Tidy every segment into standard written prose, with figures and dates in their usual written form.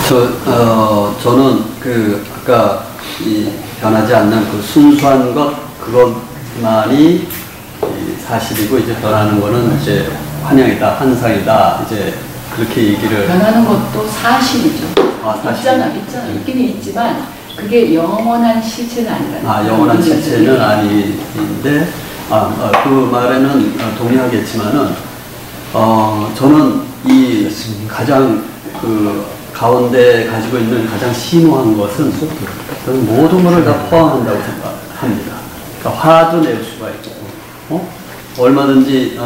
저는 아까 변하지 않는 그 순수한 것, 그것만이 사실이고, 이제 변하는 거는 이제 환영이다, 환상이다, 이제 그렇게 얘기를. 변하는 것도 사실이죠. 사실. 있긴 있지만, 그게 영원한 실체는 아니라는. 영원한 실체는 아닌데, 그 말에는 동의하겠지만은, 저는 이 가장 가운데 가지고 있는 가장 심오한 것은 저는 모든 것을 다 포함한다고 생각합니다. 그러니까 화도 낼 수가 있고, 얼마든지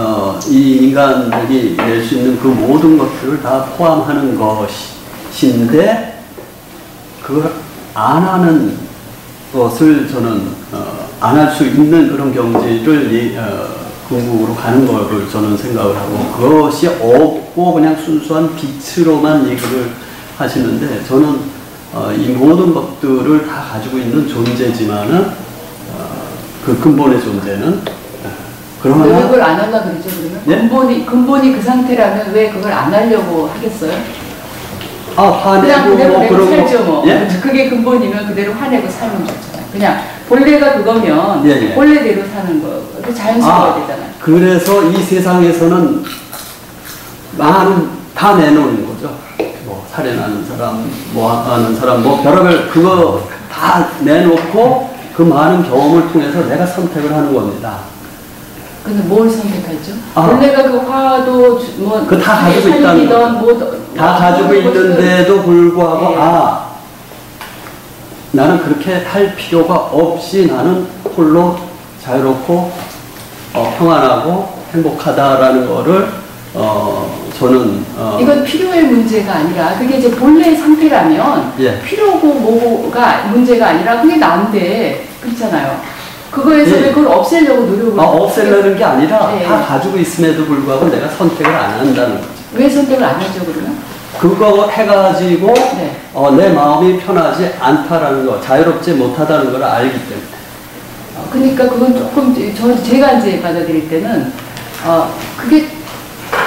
이 인간들이 낼 수 있는 그 모든 것들을 다 포함하는 것인데, 그걸 안 하는 것을 저는 안 할 수 있는 그런 경지를 궁극으로 가는 것을 저는 생각을 하고, 그것이 없고 그냥 순수한 빛으로만 얘기를 하시는데, 저는 이 모든 것들을 다 가지고 있는 존재지만은 그 근본의 존재는 그러나 왜 그걸 안 하려고 그러죠, 그러면? 예? 근본이 그 상태라면 왜 그걸 안 하려고 하겠어요? 화내고 그냥 그대로 살죠, 뭐. 예? 그게 근본이면 그대로 화내고 살면 좋잖아요. 그냥 본래가 그거면 본래대로 사는 거, 자연스러워야 되잖아요. 그래서 이 세상에서는 많은 다 내놓는 거죠. 뭐 살인하는 사람, 뭐 하는 사람, 뭐 별의별 그거 다 내놓고 그 많은 경험을 통해서 내가 선택을 하는 겁니다. 근데 뭘 선택하죠? 본래가 그 화도 뭐 그 다 가지고 있다는 거. 다 가지고 있는데도 불구하고 나는 그렇게 할 필요가 없이 나는 홀로 자유롭고 평안하고 행복하다라는 거를 저는 이건 필요의 문제가 아니라 그게 이제 본래의 상태라면 필요고 뭐가 문제가 아니라 그게 난데 그렇잖아요. 그거에서 왜 그걸 없애려고 노력을 없애려는 게 아니라 다 가지고 있음에도 불구하고 내가 선택을 안 한다는 거죠. 왜 선택을 안 하죠, 그러면? 그거 해가지고 내 마음이 편하지 않다라는 거, 자유롭지 못하다는 걸 알기 때문에. 그러니까 그건 조금 제가 이제 받아들일 때는 그게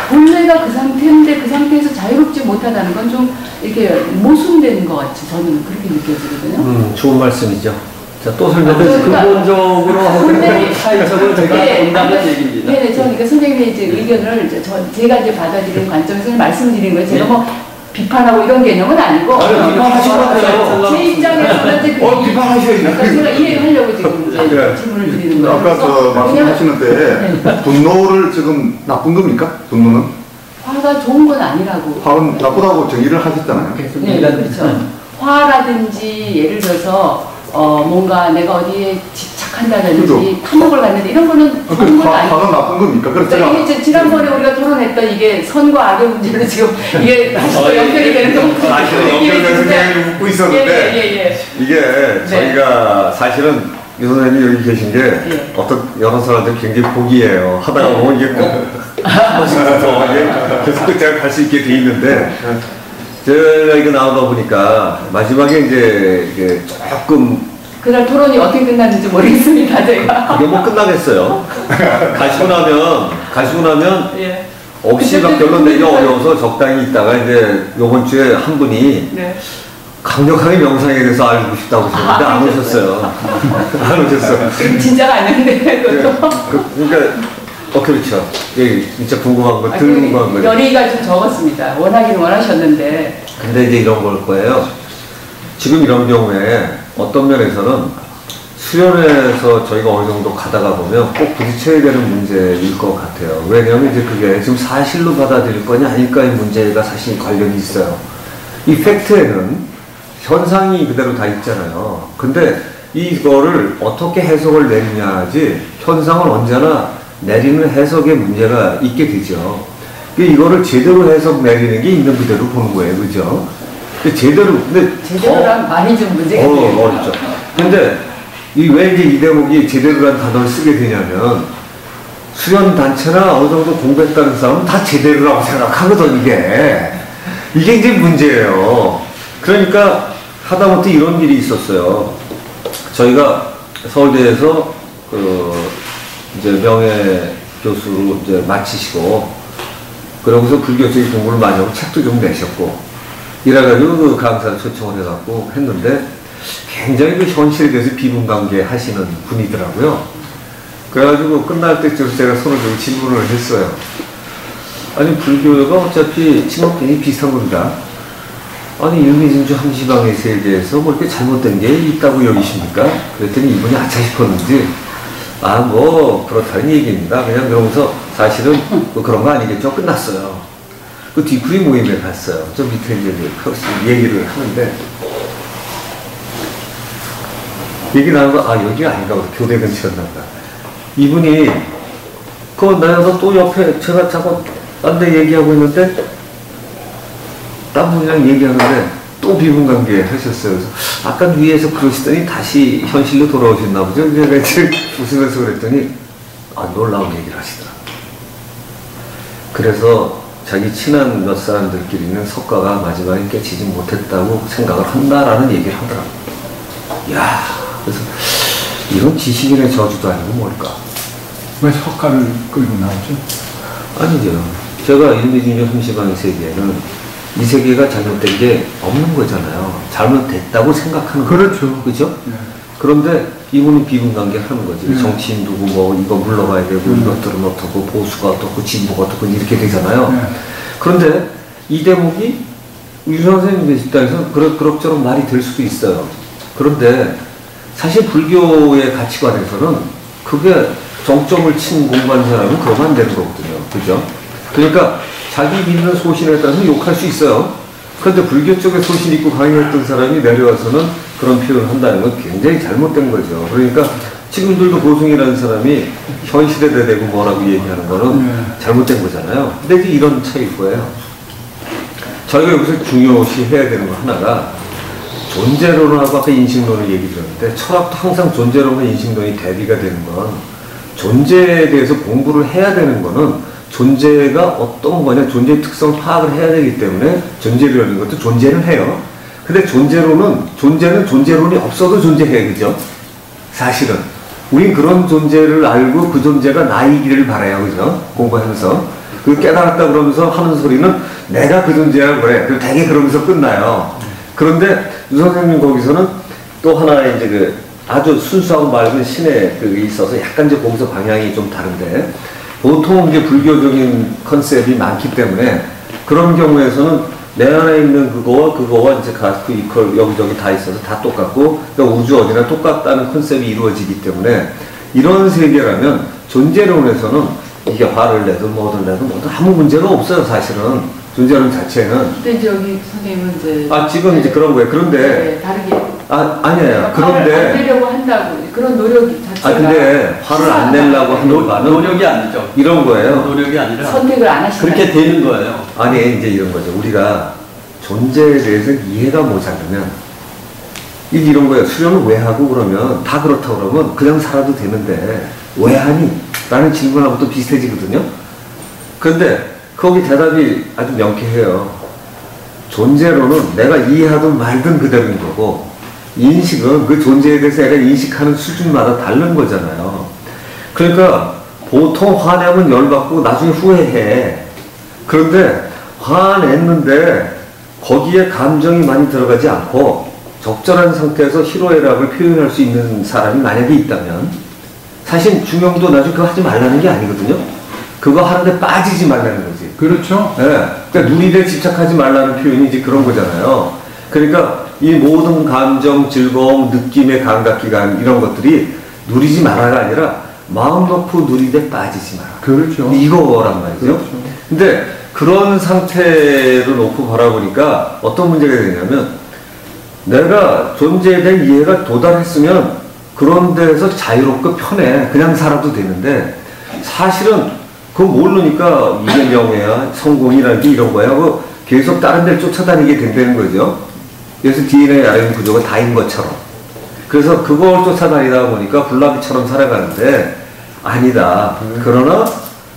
본래가 그 상태인데 그 상태에서 자유롭지 못하다는 건 좀 이렇게 모순되는 것 같이 저는 그렇게 느껴지거든요. 좋은 말씀이죠. 자, 또 설명해 주세요. 근본적으로 하고 차이점을 제가 본다는 얘기입니다. 네네, 저는 그러니까 선생님의 이제 의견을 제가 이제 받아들이는 관점에서 말씀드리는 거예요. 제가 뭐 비판하고 이런 개념은 아니고. 비판하시면 제 입장에서는 이제 비판하셔야죠. 그러니까 제가 이해를 하려고 지금 이제 질문을 드리는 거예요. 아까 말씀하시는데 분노를 지금 나쁜 겁니까? 분노는? 화가 좋은 건 아니라고. 화는 나쁘다고 정의를 하셨잖아요. 네, 그렇죠. 화라든지 예를 들어서 뭔가 내가 어디에 집착한다든지 탐욕을 갖는다 이런 거는 좋은 건 아니고. 화가 나쁜 겁니까? 그러니까 이게 이제 지난번에 우리가 토론했던 이게 선과 악의 문제로 지금 이게 다시 또 연결이 되는 거. 연결되는 웃고 있었는데 이게 저희가 사실은 이 선생님이 여기 계신 게 어떤 여러 사람들 굉장히 복이에요. 하다가 보면 이게 꼭 계속 끝까지 갈 수 있게 돼 있는데 제가 이거 나오다 보니까 마지막에 이제 이게 조금 그날 토론이 어떻게 끝났는지 모르겠습니다, 제가. 그게 뭐 끝나겠어요. 가시고 나면 없이 막 별로 내기가 어려워서 적당히 있다가 이제 요번 주에 한 분이 강력하게 명상에 대해서 알고 싶다고 하셨는데 안 오셨어요. 안 오셨어요. 진짜가 아닌데 그것도. 그러니까 그렇죠. 예, 진짜 궁금한 거, 궁금한 거. 열의가 좀 적었습니다. 원하기는 원하셨는데. 근데 이제 이런 걸 거예요. 지금 이런 경우에 어떤 면에서는 수련회에서 저희가 어느 정도 가다가 보면 꼭 부딪혀야 되는 문제일 것 같아요. 왜냐하면 이제 그게 지금 사실로 받아들일 거냐 아닐까의 문제가 사실 관련이 있어요. 이 팩트에는 현상이 그대로 다 있잖아요. 근데 이거를 어떻게 해석을 내느냐지 현상은 언제나 내리는 해석의 문제가 있게 되죠. 이거를 제대로 해석 내리는 게 있는 그대로 보는 거예요. 그죠? 제대로란 말이 좀 문제가 있어요. 어렵죠. 근데 왜 이제 이 대목이 제대로란 단어를 쓰게 되냐면 수련 단체나 어느 정도 공부했다는 사람은 다 제대로라고 생각하거든, 이게 이제 문제예요. 그러니까 하다못해 이런 일이 있었어요. 저희가 서울대에서 이제 명예 교수로 이제 마치시고, 그러고서 불교적인 공부를 많이 하고 책도 좀 내셨고, 이래가지고 그 강사를 초청을 해갖고 했는데 굉장히 그 현실에 대해서 비분관계 하시는 분이더라고요. 그래가지고 끝날 때쯤 제가 손을 들고 질문을 했어요. 아니 불교가 어차피 칭업행이 비슷한 겁니다. 아니 일미진주 함시방의 세계에서 뭐 이렇게 잘못된 게 있다고 여기십니까? 그랬더니 이분이 아차 싶었는지 아 뭐 그렇다는 얘기입니다. 그냥 그러면서 사실은 뭐 그런 거 아니겠죠. 끝났어요. 그 뒤풀이 모임에 갔어요. 저 밑에 이제 얘기를 하는데 얘기 나누고 아 여기가 아닌가 보다. 교대 근처였나 보다. 이분이 그거 나여서 또 옆에 제가 자꾸 딴 데 얘기하고 있는데 딴 분이랑 얘기하는데 또 비분관계 하셨어요. 그래서 아까 위에서 그러시더니 다시 현실로 돌아오셨나 보죠. 제가 이제 웃으면서 그랬더니 아 놀라운 얘기를 하시더라. 그래서 자기 친한 몇 사람들끼리는 석가가 마지막에 깨치지 못했다고 생각을 한다라는 얘기를 하더라고요. 이야, 그래서 이런 지식인의 저주도 아니고 뭘까? 왜 석가를 끌고 나오죠? 아니죠. 제가 일미진주 함시방의 세계에는 이 세계가 잘못된 게 없는 거잖아요. 잘못됐다고 생각하는 거죠. 그렇죠. 그죠? 네. 그런데 이분은 비분관계 하는 거지. 네. 정치인 누구 뭐 이거 물러가야 되고 이것들은 어떻고 보수가 어떻고 진보가 어떻고 이렇게 되잖아요. 네. 그런데 이 대목이 유 선생님의 입장에서는 그럭저럭 말이 될 수도 있어요. 그런데 사실 불교의 가치관에서는 그게 정점을 친 공부한 사람은 그러면 안 되는 거거든요. 그죠? 그러니까 자기 믿는 소신에 따라서 욕할 수 있어요. 그런데 불교 쪽에 소신 있고 강의했던 사람이 내려와서는 그런 표현을 한다는 건 굉장히 잘못된 거죠. 그러니까 지금들도 고승이라는 사람이 현실에 대대고 뭐라고 얘기하는 거는 잘못된 거잖아요. 근데 이제 이런 차이일 거예요. 저희가 여기서 중요시 해야 되는 거 하나가 존재론하고 아까 인식론을 얘기 드렸는데 철학도 항상 존재론과 인식론이 대비가 되는 건 존재에 대해서 공부를 해야 되는 거는 존재가 어떤 거냐, 존재의 특성을 파악을 해야 되기 때문에 존재론인 것도 존재를 해요. 근데 존재는 존재론이 없어도 존재해요. 그죠? 사실은. 우린 그런 존재를 알고 그 존재가 나이기를 바라요. 그죠? 공부하면서. 그 깨달았다 그러면서 하는 소리는 내가 그 존재라고 그래. 그리고 되게 그러면서 끝나요. 그런데 유 선생님 거기서는 또 하나 이제 그 아주 순수하고 맑은 신에 그 있어서 약간 이제 거기서 방향이 좀 다른데 보통 이제 불교적인 컨셉이 많기 때문에 그런 경우에서는 내 안에 있는 그거와 이제 가스크 이퀄 여기저기 다 있어서 다 똑같고 그러니까 우주 어디나 똑같다는 컨셉이 이루어지기 때문에 이런 세계라면 존재론에서는 이게 화를 내든 뭐든 내든 아무 문제가 없어요. 사실은 존재론 자체는. 근데 이제 여기 선생님은 이제 지금 이제 그런 거예요. 그런데 네, 다르게 아니에요. 그런데 안 내려고 한다고 그런 노력이 자체가 근데 화를 안 내려고 하는 거는 노력이 아니죠. 이런 거예요. 노력이 아니라 선택을 안 하시는 그렇게 되는 거예요. 아니 이제 이런 거죠. 우리가 존재에 대해서 이해가 모자르면 이런 거예요. 수련을 왜 하고 그러면 다 그렇다고 그러면 그냥 살아도 되는데 왜 하니? 라는 질문하고 또 비슷해지거든요. 그런데 거기 대답이 아주 명쾌해요. 존재로는 내가 이해하든 말든 그대로인 거고 인식은 그 존재에 대해서 내가 인식하는 수준마다 다른 거잖아요. 그러니까 보통 화내면 열받고 나중에 후회해. 그런데 화냈는데 거기에 감정이 많이 들어가지 않고 적절한 상태에서 희로애락을 표현할 수 있는 사람이 만약에 있다면 사실 중용도 나중에 그거 하지 말라는 게 아니거든요. 그거 하는데 빠지지 말라는 거지. 그렇죠. 네. 그러니까 누리에 집착하지 말라는 표현이 이제 그런 거잖아요. 그러니까 이 모든 감정, 즐거움, 느낌의 감각기관 이런 것들이 누리지 말아가 아니라 마음 놓고 누리되 빠지지 마라. 그렇죠. 이거란 말이죠. 그렇죠. 근데 그런 상태를 놓고 바라보니까 어떤 문제가 되냐면 내가 존재에 대한 이해가 도달했으면 그런 데서 자유롭고 편해. 그냥 살아도 되는데 사실은 그거 모르니까 이게 명예야, 성공이라는 게 이런 거야. 그 계속 다른 데를 쫓아다니게 된다는 거죠. 그래서 DNA RNA 구조가 다인 것처럼. 그래서 그걸 쫓아다니다 보니까 불나비처럼 살아가는데 아니다. 그러나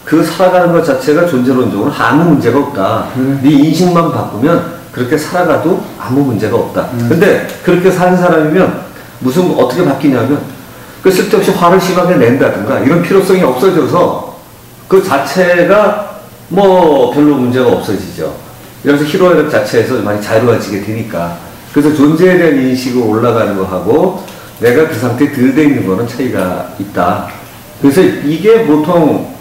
그 살아가는 것 자체가 존재론적으로 아무 문제가 없다. 네 인식만 바꾸면 그렇게 살아가도 아무 문제가 없다. 근데 그렇게 사는 사람이면 무슨 어떻게 바뀌냐면 그 쓸데없이 화를 심하게 낸다든가 이런 필요성이 없어져서 그 자체가 뭐 별로 문제가 없어지죠. 이러면서 희로애락 자체에서 많이 자유로워지게 되니까. 그래서 존재에 대한 인식으로 올라가는 거하고 내가 그 상태에 들돼 있는 거는 차이가 있다. 그래서 이게 보통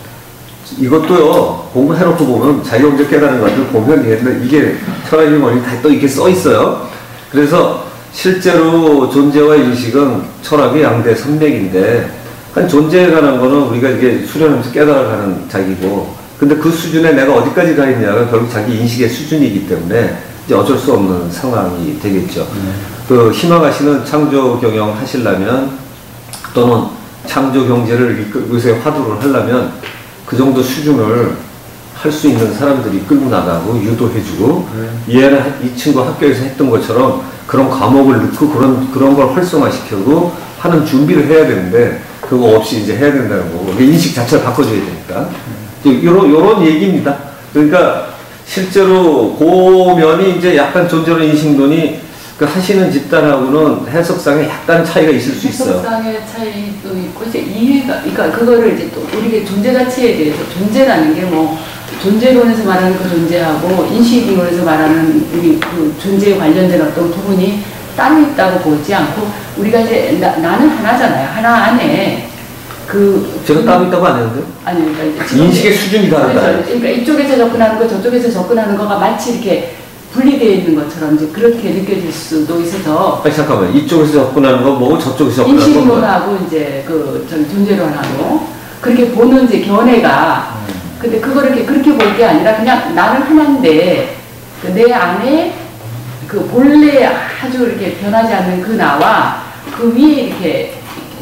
이것도요, 공부해놓고 보면 자기가 혼자 깨달은 것들 보면 이게 철학의 원리 다 또 이렇게 써 있어요. 그래서 실제로 존재와 인식은 철학의 양대 산맥인데, 한 존재에 관한 거는 우리가 이게 수련하면서 깨달아가는 자기고, 근데 그 수준에 내가 어디까지 가 있냐가 결국 자기 인식의 수준이기 때문에 이제 어쩔 수 없는 상황이 되겠죠. 그 희망하시는 창조 경영 하시려면 또는 창조 경제를 요새 화두를 하려면 그 정도 수준을 할 수 있는 사람들이 끌고 나가고 유도해주고 얘는 이 친구 학교에서 했던 것처럼 그런 과목을 넣고 그런 걸 활성화시켜고 하는 준비를 해야 되는데 그거 없이 이제 해야 된다는 거고 인식 자체를 바꿔줘야 되니까 요런 얘기입니다. 그러니까 실제로 고면이 이제 약간 존재로 인식론이 그 하시는 집단하고는 해석상에 약간 차이가 있을 수 있어요. 해석상의 차이도 있고 이제 이해가, 그러니까 그거를 이제 또 우리가 존재 가치에 대해서 존재라는 게 뭐 존재론에서 말하는 그 존재하고 인식론에서 말하는 우리 그 존재에 관련된 어떤 부분이 따로 있다고 보지 않고 우리가 이제 나는 하나잖아요. 하나 안에 제가 따로 있다고 안 했는데? 아니, 그러니까 이제 인식의 수준이 다르다. 그러니까 이쪽에서 접근하는 거, 저쪽에서 접근하는 거가 마치 이렇게 분리되어 있는 것처럼 이제 그렇게 느껴질 수도 있어서. 아니, 잠깐만. 이쪽에서 접근하는 거 뭐고 저쪽에서 접근하는 거 인식론하고 이제 존재론하고 그렇게 보는 이제 견해가 근데 그거를 그렇게 볼 게 아니라 그냥 나는 하나인데 내 안에 그 본래 아주 이렇게 변하지 않는 그 나와 그 위에 이렇게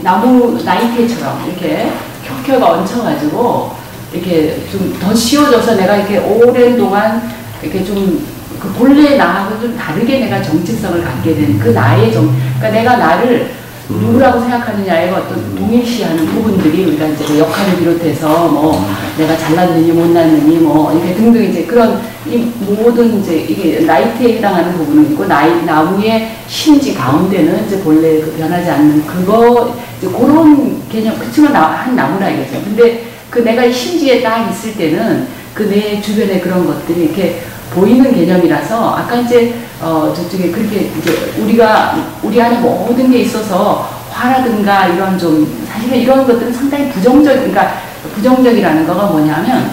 나무 나이테처럼 이렇게 켜켜가 얹혀가지고 이렇게 좀 더 씌워져서 내가 이렇게 오랜 동안 이렇게 좀 그 본래 나하고 좀 다르게 내가 정체성을 갖게 된 그 나의 그러니까 내가 나를 누구라고 생각하느냐에 어떤 동일시하는 부분들이 우리가 이제 역할을 비롯해서 뭐 내가 잘났느니 못났느니 뭐 이렇게 등등 이제 그런 이 모든 이제 이게 나이테에 해당하는 부분은 있고 나무의 심지 가운데는 이제 본래 그 변하지 않는 그거 이제 그런 개념 그치만 한 나무라 이거죠. 근데 그 내가 심지에 딱 있을 때는 그 내 주변에 그런 것들이 이렇게 보이는 개념이라서 아까 이제 저쪽에 그렇게 이제 우리 안에 모든 게 있어서 화라든가 이런 좀 사실은 이런 것들은 상당히 그러니까 부정적이라는 거가 뭐냐면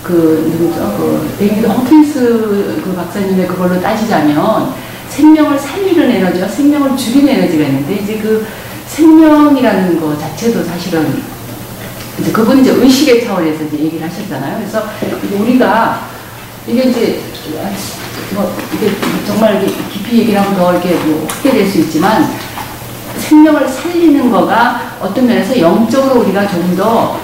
누구죠? 데이비드 허킨스 그 박사님의 그걸로 따지자면 생명을 살리는 에너지와 생명을 죽이는 에너지가 있는데 이제 그 생명이라는 거 자체도 사실은 이제 그분이 이제 의식의 차원에서 이제 얘기를 하셨잖아요. 그래서 우리가 이게 이제 이게 정말 이렇게 깊이 얘기를 하면 더 이렇게 확대될 수 있지만 생명을 살리는 거가 어떤 면에서 영적으로 우리가 좀 더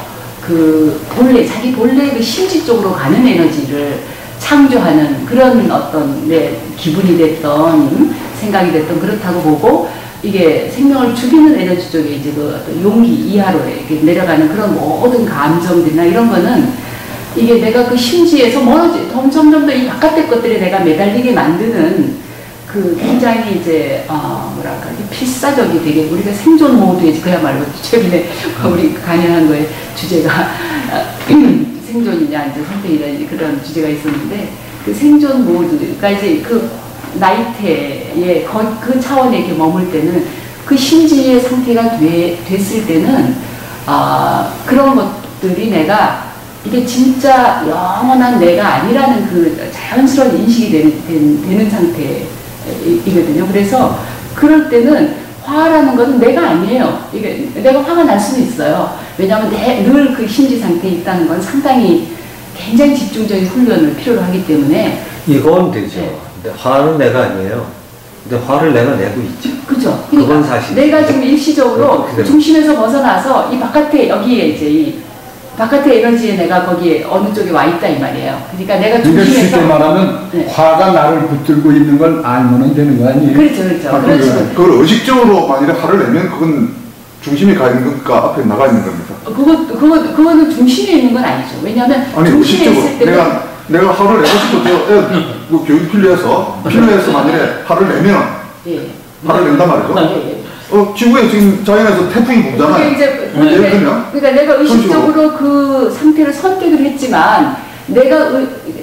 자기 본래 그 심지 쪽으로 가는 에너지를 창조하는 그런 어떤 기분이 됐던 생각이 됐던 그렇다고 보고 이게 생명을 죽이는 에너지 쪽에 이제 그 어떤 용기 이하로 이렇게 내려가는 그런 모든 감정들이나 이런 거는 이게 내가 그 심지에서 점점 더 이 바깥의 것들에 내가 매달리게 만드는 그 굉장히 이제 뭐랄까 필사적이 되게 우리가 생존 모드에 그야말로 최근에 우리 강연한 거에 주제가 생존이냐 이제 선택이냐 그런 주제가 있었는데 그 생존 모드가 이제 그 나이테의 그 차원에 이렇게 머물 때는 그 심지의 상태가 됐을 때는 그런 것들이 내가 이게 진짜 영원한 내가 아니라는 그 자연스러운 인식이 되는 상태이거든요. 그래서 그럴 때는 화라는 것은 내가 아니에요. 이게 내가 화가 날 수는 있어요. 왜냐하면 늘 그 심지 상태에 있다는 건 상당히 굉장히 집중적인 훈련을 필요로 하기 때문에 이건 되죠. 네. 근데 화는 내가 아니에요. 근데 화를 내가 내고 있죠. 그죠. 그러니까 그건 사실. 내가 지금 일시적으로 중심에서 벗어나서 이 바깥에 여기에 이제 이 바깥의 에너지에 내가 거기에 어느 쪽에 와 있다 이 말이에요. 그러니까 내가 중심에서 쉽게 말하면 화가 나를 붙들고 있는 걸 알면 되는 거 아니에요? 그렇죠. 그걸 의식적으로 만일에 화를 내면 그건 중심이 가 있는 것과 앞에 나가 있는 겁니다. 그거는 중심에 있는 건 아니죠. 왜냐하면 중심에 있을 때는 내가 화를 내고 싶어도 교육이 필요해서 만일에 화를 내면 화를 낸단 말이죠. 지구에 지금 자연에서 태풍이 불잖아요. 그러니까 내가 의식적으로 그 상태를 선택을 했지만 내가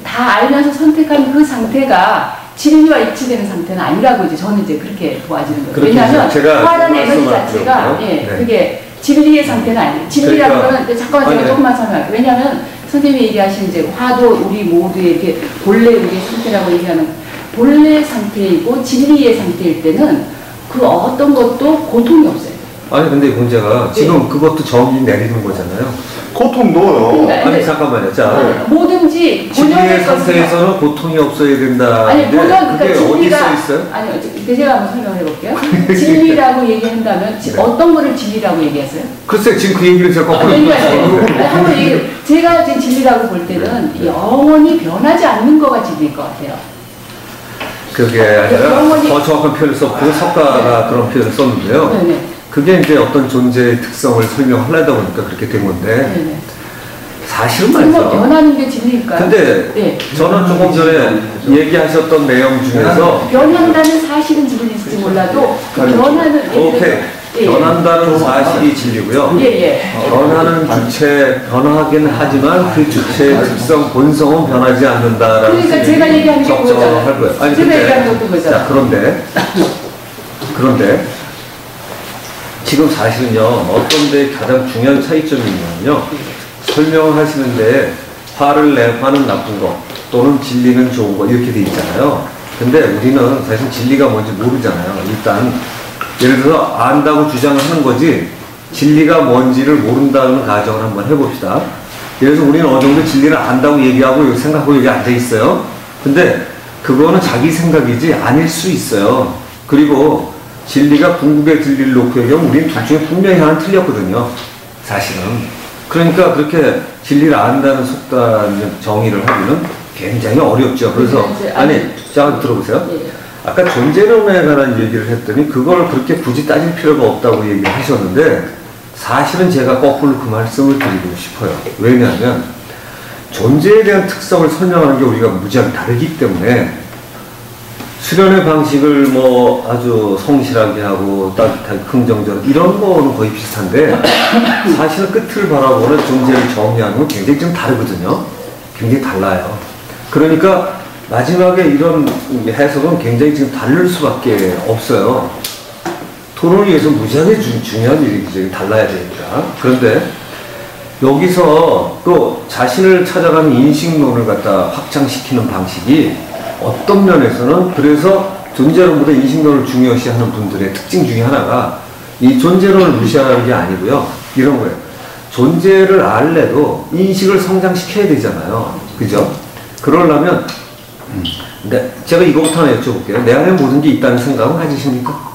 다 알면서 선택한 그 상태가 진리와 일치되는 상태는 아니라고 이제 저는 이제 그렇게 보아지는 거예요. 왜냐하면 화라는 에너지 자체가 그게 진리의 상태는 아니에요. 진리라는 그러니까, 거는 잠깐만 제가 조금만 설명할게요. 왜냐하면 선생님이 얘기하신 이제 화도 우리 모두의 이렇게 본래 우리의 상태라고 얘기하는 본래 상태이고 진리의 상태일 때는 그 어떤 것도 고통이 없어요. 아니 근데 문제가 지금 그것도 정의 내리는 거잖아요. 고통도요. 그러니까, 아니 잠깐만요. 자, 뭐든지 진리의 상태에서는 고통이 없어야 된다. 아니 그게 그러니까 어디 진리가 써 있어요? 아니요, 제가 한번 설명해 볼게요. 진리라고 얘기한다면 어떤 거를 진리라고 얘기했어요? 글쎄 지금 그 얘기를 제가 거꾸로 한번 얘기. 제가 지금 진리라고 볼 때는 영원히 변하지 않는 거가 진리일 것 같아요. 그게 아니라 더 정확한 표현을 썼고 석가가 그런 표현을 썼는데요. 네네. 그게 이제 어떤 존재의 특성을 설명하려다 보니까 그렇게 된 건데 네네. 사실은 말이죠. 변하는 게 진리일까요? 근데 저는 조금 전에 얘기하셨던 내용 중에서 변한다는 사실은 진리일지 몰라도 변하는 변한다는 사실이 진리고요. 변하는 주체, 변하긴 하지만 그 주체의 특성, 본성은 변하지 않는다라는 그러니까 제가 얘기하는 게 그거잖아요. 아니, 제가 얘기하는 것도 그거잖아요. 그런데 지금 사실은요, 어떤 데 가장 중요한 차이점이 있냐면요, 설명을 하시는데 화는 나쁜 거 또는 진리는 좋은 거 이렇게 돼 있잖아요. 근데 우리는 사실 진리가 뭔지 모르잖아요. 일단 예를 들어서 안다고 주장을 하는 거지 진리가 뭔지를 모른다는 가정을 한번 해봅시다. 그래서 우리는 어느 정도 진리를 안다고 얘기하고 여기 생각하고 여기 앉아 있어요. 근데 그거는 자기 생각이지 아닐 수 있어요. 그리고 진리가 궁극의 진리를 놓고 얘기하면 우리는 둘 중에 분명히 하나는 틀렸거든요. 사실은. 그러니까 그렇게 진리를 안다는 속단 정의를 하기는 굉장히 어렵죠. 그래서 아니 자 들어보세요. 아까 존재론에 관한 얘기를 했더니 그걸 그렇게 굳이 따질 필요가 없다고 얘기를 하셨는데 사실은 제가 거꾸로 그 말씀을 드리고 싶어요. 왜냐하면 존재에 대한 특성을 설명하는 게 우리가 무지하게 다르기 때문에 수련의 방식을 뭐 아주 성실하게 하고 따뜻하게 긍정적으로 이런 거는 거의 비슷한데 사실은 끝을 바라보는 존재를 정의하는 건 굉장히 좀 다르거든요. 굉장히 달라요. 그러니까 마지막에 이런 해석은 굉장히 지금 다를 수밖에 없어요. 토론을 위해서 무지하게 중요한 일이죠. 달라야 되니까. 그런데 여기서 또 자신을 찾아가는 인식론을 갖다 확장시키는 방식이 어떤 면에서는 그래서 존재론보다 인식론을 중요시하는 분들의 특징 중에 하나가 이 존재론을 무시하는 게 아니고요. 이런 거예요. 존재를 알래도 인식을 성장시켜야 되잖아요. 그죠? 그러려면 제가 이거부터 하나 여쭤볼게요. 내 안에 모든 게 있다는 생각은 가지십니까?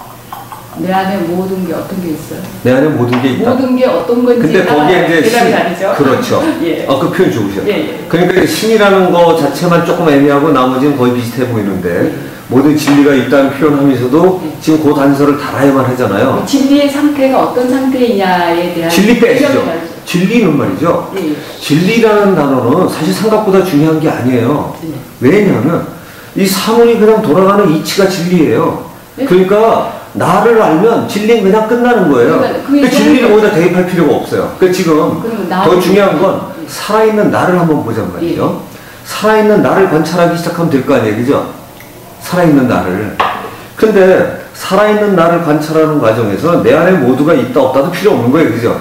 내 안에 모든 게 어떤 게 있어요? 내 안에 모든 게 있다. 모든 게 어떤 건지. 근데 거기에 이제 대답이 다르죠. 그렇죠. 예. 그 표현 좋으셔요. 예. 그러니까 이제 신이라는 거 자체만 조금 애매하고 나머지는 거의 비슷해 보이는데 모든 진리가 있다는 표현하면서도 지금 그 단서를 달아야만 하잖아요. 진리의 상태가 어떤 상태이냐에 대한 진리 빼시죠. 진리는 말이죠. 진리라는 단어는 사실 생각보다 중요한 게 아니에요. 왜냐하면 이 사물이 그냥 돌아가는 이치가 진리예요. 그러니까 나를 알면 진리는 그냥 끝나는 거예요. 그러니까 진리는 거기다 대입할 필요가 없어요. 그러니까 지금 더 중요한 건 살아있는 나를 한번 보자는 말이죠. 살아있는 나를 관찰하기 시작하면 될 거 아니에요. 그죠? 살아있는 나를. 근데 살아있는 나를 관찰하는 과정에서 내 안에 모두가 있다 없다도 필요 없는 거예요. 그죠?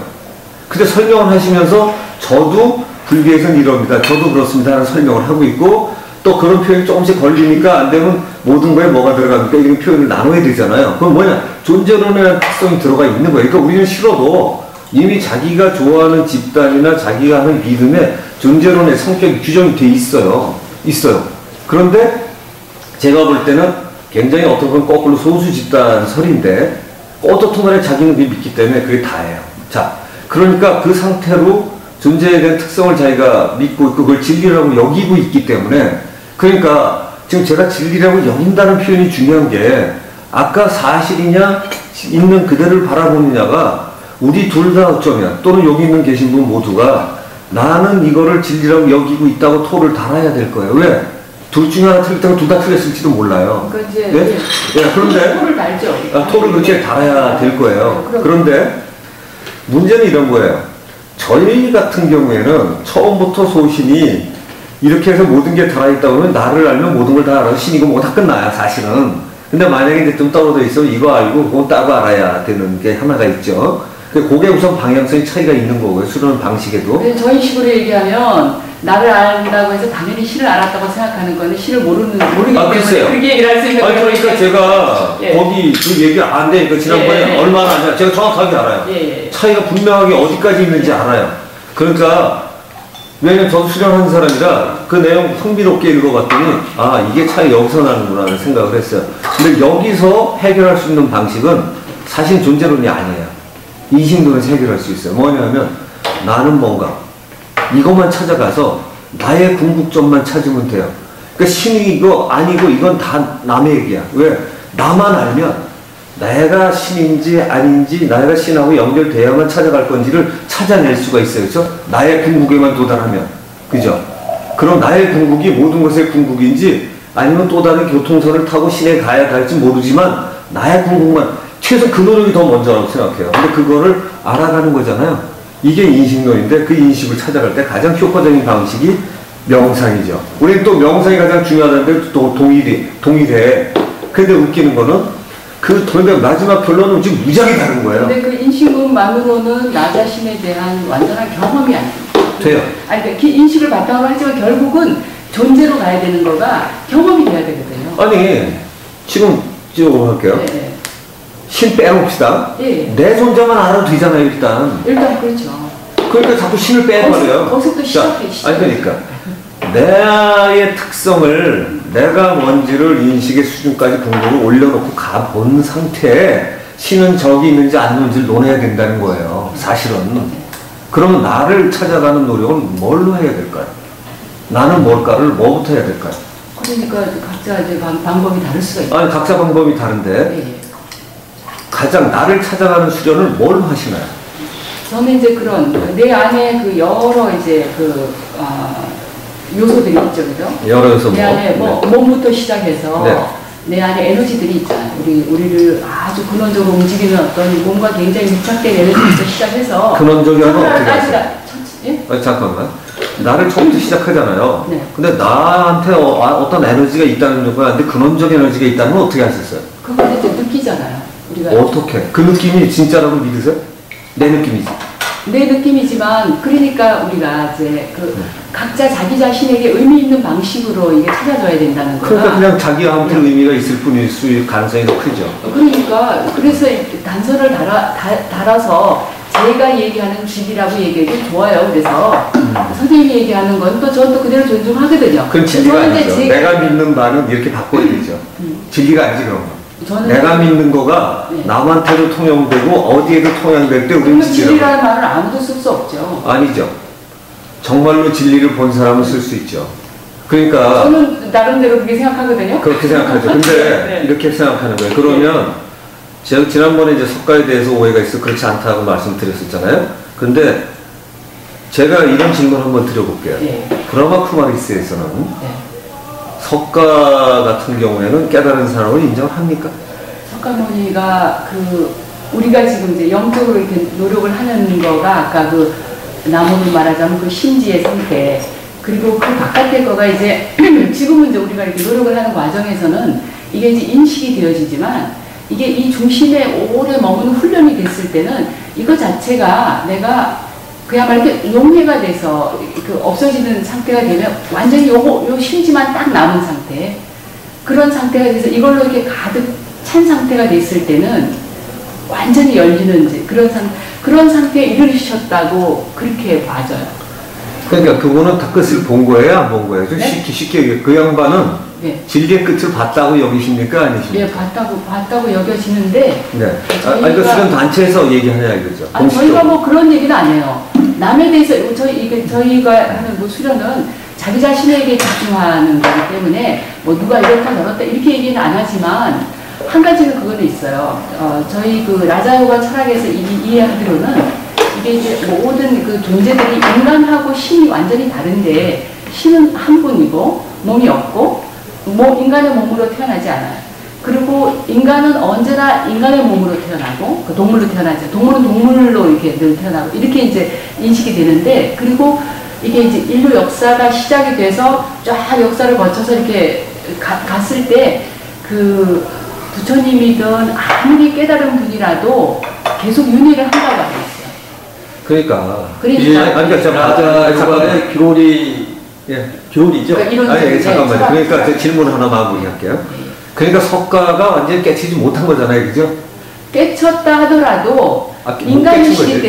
근데 설명을 하시면서 저도 불교에서는 이럽니다. 저도 그렇습니다. 라는 설명을 하고 있고 또 그런 표현이 조금씩 걸리니까 안 되면 모든 거에 뭐가 들어갑니까? 이런 표현을 나눠야 되잖아요. 그럼 뭐냐? 존재론의 특성이 들어가 있는 거예요. 그러니까 우리는 싫어도 이미 자기가 좋아하는 집단이나 자기가 하는 믿음에 존재론의 성격이 규정이 돼 있어요. 그런데 제가 볼 때는 굉장히 어떤 건 거꾸로 소수 집단 설인데 어떻든 간에 자기는 믿기 때문에 그게 다예요. 자, 그러니까 그 상태로 존재에 대한 특성을 자기가 믿고 있고 그걸 진리라고 여기고 있기 때문에 그러니까 지금 제가 진리라고 여긴다는 표현이 중요한 게 아까 사실이냐 있는 그대를 바라보느냐가 우리 둘 다 어쩌면 또는 여기 있는 계신 분 모두가 나는 이거를 진리라고 여기고 있다고 토를 달아야 될 거예요. 왜? 둘 중에 하나 틀릴 때가 둘 다 틀렸을지도 몰라요. 네? 그런데 토를 달죠. 토를 그렇게 달아야 될 거예요. 그런데 문제는 이런 거예요. 저희 같은 경우에는 처음부터 소신이 이렇게 해서 모든 게 달아있다 보면 나를 알면 모든 걸 다 알아서 신이고 뭐가 다 끝나요, 사실은. 근데 만약에 이제 좀 떨어져 있으면 이거 알고 그건 따로 알아야 되는 게 하나가 있죠. 그게 우선 방향성이 차이가 있는 거고요. 수련 방식에도. 네, 저희 식으로 얘기하면 나를 안다고 해서 당연히 신을 알았다고 생각하는 거는 신을 모르기 때문에 그렇게 얘기를 할 수 있는 거예요. 그러니까 제가 예. 거기 그 얘기 안 되니까 지난번에 얼마나 아냐 제가 정확하게 알아요. 차이가 분명하게 어디까지 있는지 알아요. 그러니까 왜냐면 저도 수련한 사람이라 그 내용 흥미롭게 읽어봤더니 아 이게 차이 여기서 나는구나 하는 생각을 했어요. 근데 여기서 해결할 수 있는 방식은 사실 존재론이 아니에요. 인식론에서 해결할 수 있어요. 뭐냐면 나는 뭔가 이것만 찾아가서 나의 궁극점만 찾으면 돼요. 그러니까 신이 이거 아니고 이건 다 남의 얘기야. 왜? 나만 알면 내가 신인지 아닌지 내가 신하고 연결돼야만 찾아갈 건지를 찾아낼 수가 있어요. 그렇죠? 나의 궁극에만 도달하면. 그죠? 그럼 나의 궁극이 모든 것의 궁극인지 아니면 또 다른 교통선을 타고 신에 가야 갈지 모르지만 나의 궁극만 최소 그 노력이 더 먼저라고 생각해요. 근데 그거를 알아가는 거잖아요. 이게 인식론인데 그 인식을 찾아갈 때 가장 효과적인 방식이 명상이죠. 우리는 또 명상이 가장 중요하다는데 또 동일해. 근데 웃기는 거는 그런데 마지막 결론은 지금 무지하게 다른 거예요. 근데 그 인식론만으로는 나 자신에 대한 완전한 경험이 안 돼요. 아니, 그러니까 그 인식을 바탕으로 하지만 결국은 존재로 가야 되는 거가 경험이 돼야 되거든요. 아니, 지금 할게요. 네. 신 빼놓읍시다. 예. 내 존재만 알아도 되잖아요, 일단. 일단 그렇죠. 그러니까 자꾸 신을 빼버려요. 거기서부터 시작해. 아니, 그러니까. 나의 특성을 내가 뭔지를 인식의 수준까지 공부를 올려놓고 가본 상태에 신은 저기 있는지 안 있는지를 논해야 된다는 거예요. 사실은. 그러면 나를 찾아가는 노력은 뭘로 해야 될까요? 나는 뭘까를 뭐부터 해야 될까요? 그러니까 각자 이제 방법이 다를 수가 있어요. 아니, 각자 방법이 다른데 예. 가장 나를 찾아가는 수련을 뭘로 하시나요? 저는 이제 그런 내 안에 그 여러 이제 요소들이 있죠, 그죠? 여러 요소 내 안에 몸부터 시작해서 내 안에 에너지들이 있잖아요. 우리를 아주 근원적으로 움직이는 어떤 몸과 굉장히 밀착된 에너지부터 시작해서 근원적이 하면 어떻게 하세요? 예? 잠깐만. 나를 처음부터 시작하잖아요. 네. 근데 나한테 어떤 에너지가 있다는 거야. 근데 근원적 에너지가 있다는 건 어떻게 하셨어요? 그걸 이제 느끼잖아요. 우리가 어떻게? 그 느낌이 진짜라고 믿으세요? 내 느낌이지. 내 느낌이지만 그러니까 우리가 이제 각자 자기 자신에게 의미 있는 방식으로 이게 찾아줘야 된다는 거야. 그러니까 그냥 자기한테 의미가 있을 뿐일 수 가능성이 더 크죠. 그러니까 그래서 단서를 달아서 제가 얘기하는 진리라고 얘기해도 좋아요. 그래서 선생님이 얘기하는 건 또 저는 또 그대로 존중하거든요. 그건 진리가 아니죠. 내가 믿는 바는 이렇게 바꿔야 되죠. 진리가 아니지 그런 거. 내가 믿는 거가 남한테도 통용되고 어디에도 통용될 때 우리는 진리라는 말을 아무도 쓸 수 없죠. 아니죠. 정말로 진리를 본 사람은 쓸 수 있죠. 그러니까 저는 나름대로 그렇게 생각하거든요. 그렇게 생각하죠. 근데 이렇게 생각하는 거예요. 그러면 제가 지난번에 이제 석가에 대해서 오해가 있어 그렇지 않다고 말씀드렸었잖아요. 근데 제가 이런 질문 한번 드려볼게요. 브라마 쿠마리스에서는 석가 같은 경우에는 깨달은 사람을 인정합니까? 석가모니가 우리가 지금 이제 영적으로 이렇게 노력을 하는 거가 아까 나무로 말하자면 그 심지의 상태 그리고 그 바깥의 거가 이제 지금은 이제 우리가 이렇게 노력을 하는 과정에서는 이게 이제 인식이 되어지지만 이게 이 중심에 오래 머무는 훈련이 됐을 때는 이거 자체가 내가 그야말로 용해가 돼서 없어지는 상태가 되면 완전히 요 심지만 딱 남은 상태 그런 상태가 돼서 이걸로 이렇게 가득 찬 상태가 됐을 때는 완전히 열리는 이제 그런 상태에 이르셨다고 그렇게 봐져요. 그러니까 그분은 다 끝을 본 거예요, 안 본 거예요? 좀 쉽게 그 양반은 진리의 끝을 봤다고 여기십니까, 아니십니까? 예, 봤다고 여겨지는데. 네. 그러니까 수련 단체에서 얘기하냐 이거죠. 저희가 뭐 그런 얘기는 안 해요. 남에 대해서 저희가 하는 수련은 자기 자신에게 집중하는 거기 때문에 뭐 누가 이렇다 저렇다 이렇게 얘기는 안 하지만 한 가지는 그거는 있어요. 저희 라자요가 철학에서 이해하기로는 이게 이제 모든 존재들이 인간하고 신이 완전히 다른데 신은 한 분이고 몸이 없고 인간의 몸으로 태어나지 않아요. 그리고 인간은 언제나 인간의 몸으로 태어나고 동물로 태어나죠. 동물은 동물로 이렇게 늘 태어나고 이렇게 이제 인식이 되는데 그리고 이게 이제 인류 역사가 시작이 돼서 쫙 역사를 거쳐서 이렇게 갔을 때 그 부처님이든 아무리 깨달은 분이라도 계속 윤회를 한다고 하셨어요. 그러니까. 가자의 교리, 교리죠. 그러니까 아니, 잠깐만요. 그러니까 제 질문 하나 마무리할게요. 그러니까 석가가 완전히 깨치지 못한 거잖아요, 그죠? 깨쳤다 하더라도 인간이기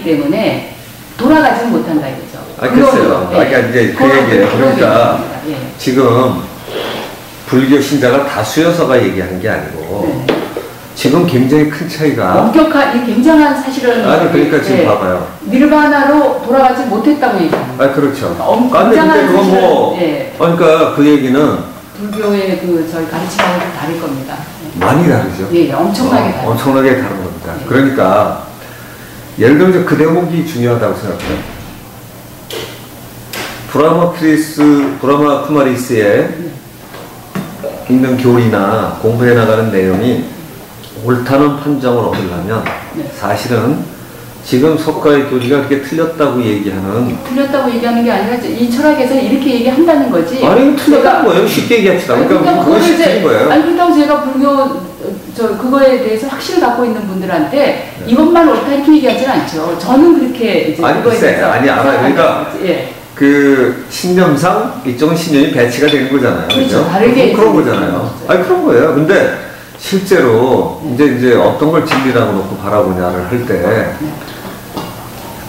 때문에 돌아가지 못한다 이거죠. 글쎄요. 그러니까 이제 그 얘기예요. 그러니까 지금 불교 신자가 다수여서가 얘기하는 게 아니고 지금 굉장히 큰 차이가 엄격한, 굉장한 사실은 그러니까 지금 봐봐요. 니르바나로 돌아가지 못했다고 얘기합니다. 그렇죠. 근데 그건 뭐 그러니까 그 얘기는 불교의 저희 가르침하고 좀 다를 겁니다. 많이 다르죠. 엄청나게 다르죠. 엄청나게 다른 겁니다. 그러니까 예를 들면 그 대목이 중요하다고 생각해요. 브라마 쿠마리스에 있는 교리나 공부해 나가는 내용이 옳다는 판정을 얻으려면 사실은 지금 석가의 교리가 그렇게 틀렸다고 얘기하는 게 아니라 이 철학에서는 이렇게 얘기한다는 거지. 아니 틀렸다는 거예요. 쉽게 얘기합시다. 그러니까 그것이 틀린 거예요. 그렇다고 제가 불교 그거에 대해서 확신을 갖고 있는 분들한테 이것만 옳다 이렇게 얘기하지는 않죠. 저는 그렇게 이제 그거에 대해서 알아요. 그러니까 그 신념상 이쪽은 신념이 배치가 되는 거잖아요. 그렇죠. 다르게 그런 거잖아요. 그런 거예요. 근데 실제로 이제 어떤 걸 진리라고 놓고 바라보냐를 할 때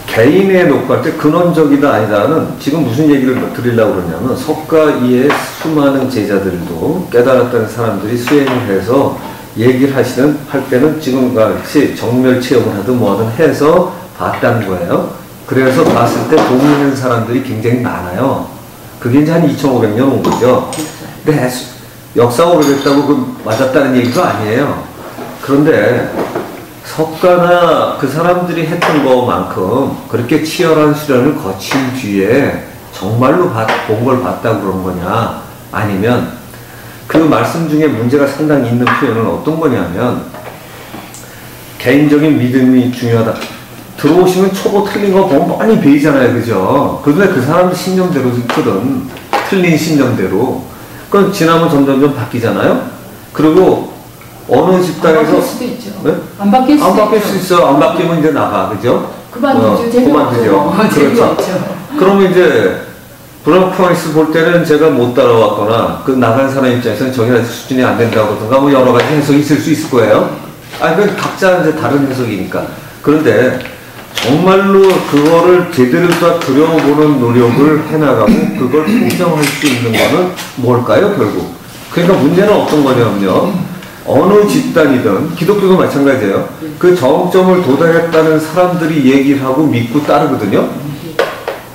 개인에 놓고 할 때 근원적이다 아니다는 지금 무슨 얘기를 드리려고 그러냐면 석가 이의 수많은 제자들도 깨달았다는 사람들이 수행을 해서 얘기를 할 때는 지금같이 정멸 체험을 하든 뭐하든 해서 봤다는 거예요. 그래서 봤을 때 동의하는 사람들이 굉장히 많아요. 그게 이제 한 2500년 온 거죠. 근데 역사가 오래됐다고 그 맞았다는 얘기도 아니에요. 그런데 석가나 그 사람들이 했던 것만큼 그렇게 치열한 수련을 거친 뒤에 정말로 본 걸 봤다고 그런 거냐, 아니면 그 말씀 중에 문제가 상당히 있는 표현은 어떤 거냐면 개인적인 믿음이 중요하다. 들어오시면 초보 틀린 거 보면 뻔히 베이잖아요, 그죠? 그런데 그 사람들 신념대로 있거든. 틀린 신념대로. 그건 지나면 점점점 바뀌잖아요? 그리고 어느 집단에서. 안 바뀔 수도 있죠. 네? 안 바뀔 수 있어. 안 바뀌면 이제 나가, 그죠? 그만두죠. 재미없죠. 그렇죠. 그러면 이제, 브라마쿠마리스 볼 때는 제가 못 따라왔거나, 그 나간 사람 입장에서는 저기 아직 수준이 안 된다고 하든가, 뭐 여러 가지 해석이 있을 수 있을 거예요. 그 각자 이제 다른 해석이니까. 그런데, 정말로 그거를 제대로 다 들여보는 노력을 해나가고 그걸 평정할 수 있는 거는 뭘까요, 결국? 그러니까 문제는 어떤 거냐면요. 어느 집단이든 기독교도 마찬가지예요. 그 정점을 도달했다는 사람들이 얘기를 하고 믿고 따르거든요.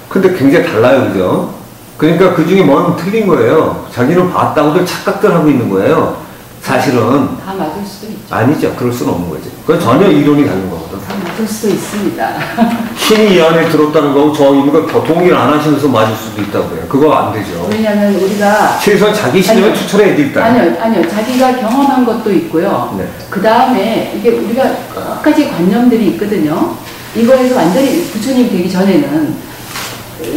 근데 굉장히 달라요, 그죠? 그러니까 그 중에 뭐는 틀린 거예요. 자기는 봤다고들 착각들 하고 있는 거예요. 사실은 다 맞을 수도 있죠. 아니죠. 그럴 수는 없는 거지. 그건 전혀 이론이 다른 거거든. 다 맞을 수도 있습니다. 힘이 이 안에 들었다는 거고 저 이거 동의를 안 하시면서 맞을 수도 있다고 해요. 그거 안 되죠. 왜냐하면 우리가 최소한 자기 신념을 추출해야 돼 일단. 아니요. 자기가 경험한 것도 있고요. 그 다음에 이게 우리가 몇 가지 관념들이 있거든요. 이거에서 완전히 부처님 되기 전에는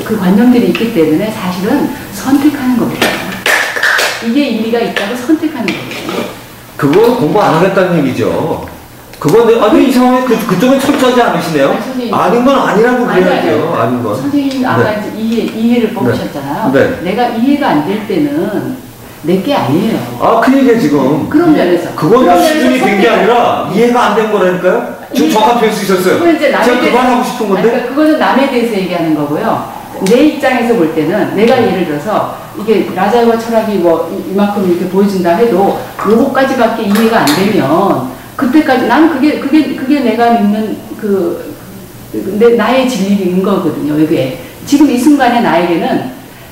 그 관념들이 있기 때문에 사실은 선택하는 겁니다. 이게 일리가 있다고 선택하는 거거든요. 그거 공부 안 하겠다는 얘기죠. 그건 이상하게 그쪽은 철저하지 않으시네요. 아닌 건 아니라고 그래야죠. 아닌 건. 선생님 아까 이제 이해를 뽑으셨잖아요. 내가 이해가 안 될 때는 내게 아니에요. 그 얘기야 지금. 그런 면에서. 그건 수준이 된 게 아니라 이해가 안 된 거라니까요. 지금 정확히 할 수 있었어요. 제가 그거 하고 싶은 건데. 그러니까 그거는 남에 대해서 얘기하는 거고요. 내 입장에서 볼 때는 내가 예를 들어서 이게 라자와 철학이 뭐 이만큼 이렇게 보여준다 해도 요거까지밖에 이해가 안 되면 그때까지 난 그게 내가 믿는 나의 진리인 거거든요. 이게 지금 이 순간에 나에게는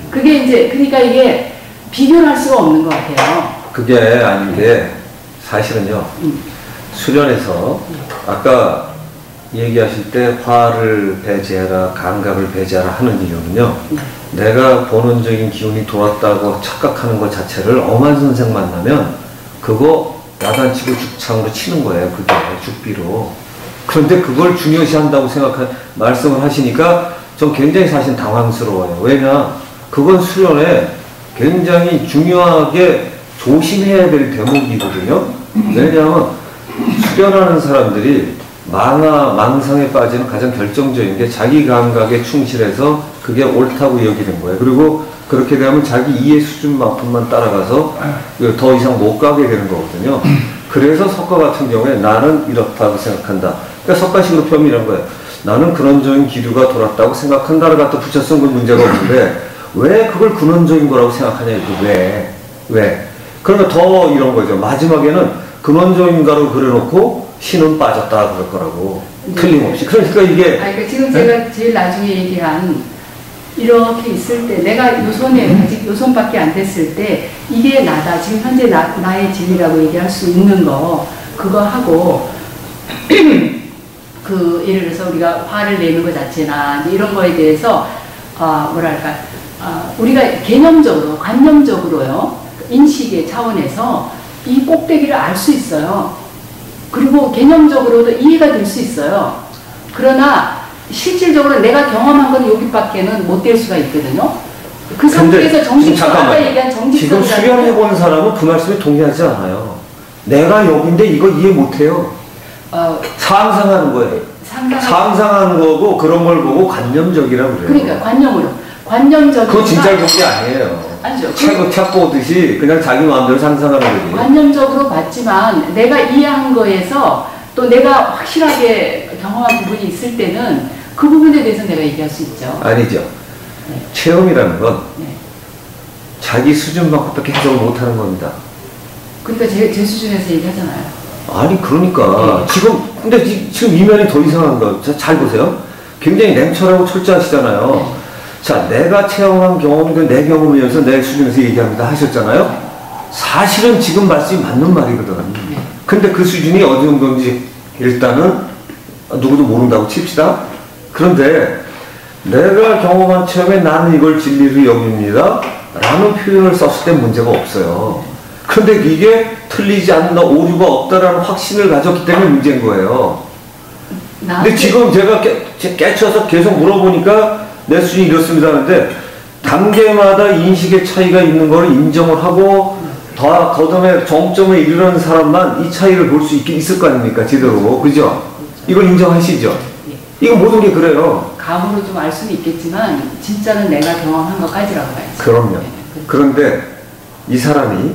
그게 이제 그러니까 이게 비교를 할 수가 없는 것 같아요. 그게 아닌 게 사실은요. 수련에서 아까 얘기하실 때 화를 배제하라, 감각을 배제하라 하는 이유는요. 내가 본원적인 기운이 돌았다고 착각하는 것 자체를 엄한 선생 만나면 그거 야단치고 죽창으로 치는 거예요. 그게 죽비로. 그런데 그걸 중요시한다고 말씀을 하시니까 전 굉장히 사실 당황스러워요. 왜냐? 그건 수련에 굉장히 중요하게 조심해야 될 대목이거든요. 왜냐하면 수련하는 사람들이 망상에 빠지는 가장 결정적인 게 자기 감각에 충실해서 그게 옳다고 여기는 거예요. 그리고 그렇게 되면 자기 이해 수준만큼만 따라가서 더 이상 못 가게 되는 거거든요. 그래서 석가 같은 경우에 나는 이렇다고 생각한다. 그러니까 석가식으로 표현이란 거예요. 나는 근원적인 기류가 돌았다고 생각한다를 갖다 붙여 쓴 건 문제가 없는데 왜 그걸 근원적인 거라고 생각하냐 이거 왜? 그러니까 더 이런 거죠. 마지막에는 근원적인가로 그려놓고 신은 빠졌다 그럴 거라고. 네. 틀림없이. 그러니까 이게. 그러니까 지금 제가 제일 나중에 얘기한 이렇게 있을 때 내가 요손에 아직 요손밖에 안 됐을 때 이게 나다. 지금 현재 나의 진리라고 얘기할 수 있는 거 그거 하고 그 예를 들어서 우리가 화를 내는 것 자체나 이런 거에 대해서 우리가 개념적으로 관념적으로요 인식의 차원에서 이 꼭대기를 알 수 있어요. 그리고 개념적으로도 이해가 될 수 있어요. 그러나 실질적으로 내가 경험한 건 여기밖에는 못 될 수가 있거든요. 그 상태에서 정직성, 아까 얘기한 정직성. 지금 수련해본 사람은 그 말씀에 동의하지 않아요. 내가 여긴데 이거 이해 못해요. 상상하는 거예요. 상상하는 거고 그런 걸 보고 관념적이라고 그래요. 그러니까 관념적인. 그거 진짜 그런 게 아니에요. 아니죠. 책 보듯이 그냥 자기 마음대로 상상하는 거지. 관념적으로 봤지만 내가 이해한 거에서 또 내가 확실하게 경험한 부분이 있을 때는 그 부분에 대해서 내가 얘기할 수 있죠. 아니죠. 네. 체험이라는 건 자기 수준만큼밖에 해석을 못하는 겁니다. 그러니까 제 수준에서 얘기하잖아요. 아니 그러니까 근데 지금 이면이 더 이상한 거. 잘 보세요. 굉장히 냉철하고 철저하시잖아요. 자, 내가 체험한 경험들 내 경험이어서 내 수준에서 얘기합니다 하셨잖아요. 사실은 지금 말씀이 맞는 말이거든. 근데 그 수준이 어느 정도인지 일단은 누구도 모른다고 칩시다. 그런데 내가 경험한 체험에 나는 이걸 진리로 여깁니다 라는 표현을 썼을 때 문제가 없어요. 그런데 이게 틀리지 않는다, 오류가 없다라는 확신을 가졌기 때문에 문제인 거예요. 근데 지금 제가 깨쳐서 계속 물어보니까 내 수준이 이렇습니다 하는데 단계마다 인식의 차이가 있는 걸 인정을 하고 더듬에 정점에 이르는 사람만 이 차이를 볼 수 있을 거 아닙니까? 제대로. 그죠? 이걸 인정하시죠? 이거 모든 게 그래요. 감으로 좀 알 수는 있겠지만 진짜는 내가 경험한 것까지라고 봐야지. 그럼요. 그런데 이 사람이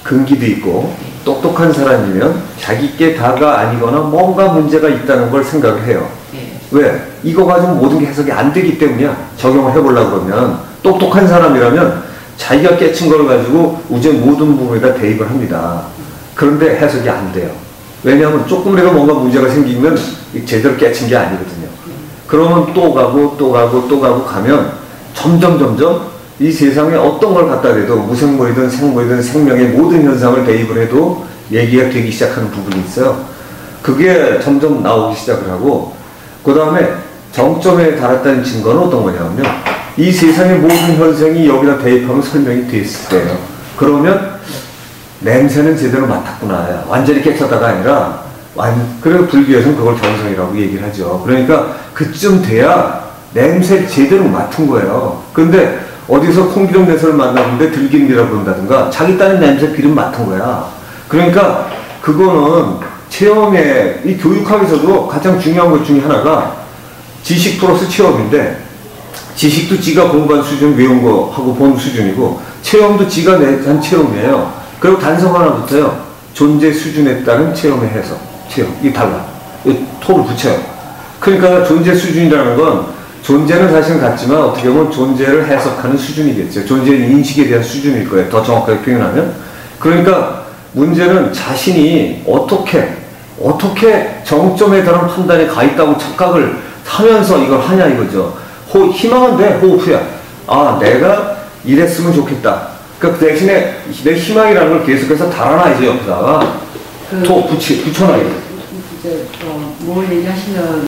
근기도 있고 똑똑한 사람이면 자기께 다가 아니거나 뭔가 문제가 있다는 걸 생각을 해요. 왜? 이거 가지고 모든 게 해석이 안 되기 때문이야. 적용을 해보려고 그러면 똑똑한 사람이라면 자기가 깨친 걸 가지고 우주의 모든 부분에다 대입을 합니다. 그런데 해석이 안 돼요. 왜냐하면 조금이라도 뭔가 문제가 생기면 제대로 깨친 게 아니거든요. 그러면 또 가고 가면 점점 이 세상에 어떤 걸 갖다 대도 무생물이든 생물이든 생명의 모든 현상을 대입을 해도 얘기가 되기 시작하는 부분이 있어요. 그게 점점 나오기 시작을 하고 그 다음에 정점에 달았다는 증거는 어떤 거냐면요. 이 세상의 모든 현상이 여기다 대입하면 설명이 됐을 때예요. 그러면 냄새는 제대로 맡았구나. 완전히 깨쳤다가 아니라 그리고 불교에서는 그걸 견성이라고 얘기를 하죠. 그러니까 그쯤 돼야 냄새 제대로 맡은 거예요. 근데 어디서 콩기름 냄새를 맡았는데 들기름이라고 그런다든가 자기 딴에 냄새 기름 맡은 거야. 그러니까 그거는 체험에 이 교육학에서도 가장 중요한 것 중에 하나가 지식 플러스 체험인데 지식도 지가 공부한 수준 외운 거 하고 본 수준이고 체험도 지가 한 체험이에요. 그리고 단서 하나 붙어요. 존재 수준에 따른 체험의 해석. 체험. 이게 달라. 토를 붙여요. 그러니까 존재 수준이라는 건 존재는 사실은 같지만 어떻게 보면 존재를 해석하는 수준이겠죠. 존재의 인식에 대한 수준일 거예요. 더 정확하게 표현하면. 그러니까 문제는 자신이 어떻게 정점에 대한 판단에 가 있다고 착각을 하면서 이걸 하냐 이거죠. 희망은 돼. 호흡 후야. 아, 내가 이랬으면 좋겠다. 그 대신에 내 희망이라는 걸 계속해서 달아놔야지 옆에다가 붙여놔야지. 뭘 얘기하시면